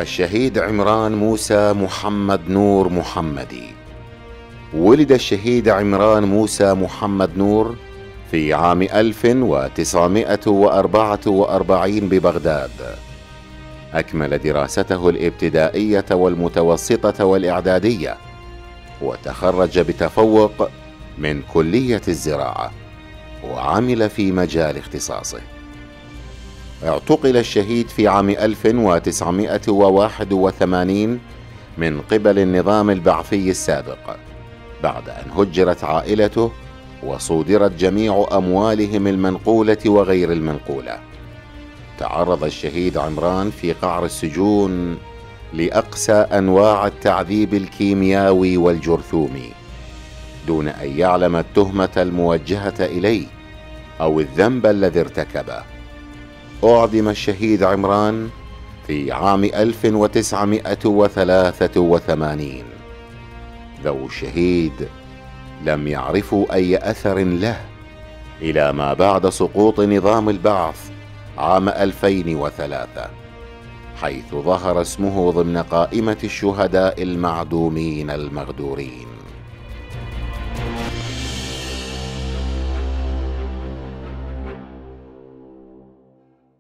الشهيد عمران موسى محمد نور محمدي. ولد الشهيد عمران موسى محمد نور في عام 1944 ببغداد. أكمل دراسته الابتدائية والمتوسطة والإعدادية، وتخرج بتفوق من كلية الزراعة، وعمل في مجال اختصاصه. اعتقل الشهيد في عام 1981 من قبل النظام البعثي السابق، بعد أن هجرت عائلته وصودرت جميع أموالهم المنقولة وغير المنقولة. تعرض الشهيد عمران في قعر السجون لأقسى أنواع التعذيب الكيمياوي والجرثومي، دون أن يعلم التهمة الموجهة إليه أو الذنب الذي ارتكبه. أعدم الشهيد عمران في عام 1983. ذوو الشهيد لم يعرفوا أي أثر له إلى ما بعد سقوط نظام البعث عام 2003، حيث ظهر اسمه ضمن قائمة الشهداء المعدومين المغدورين.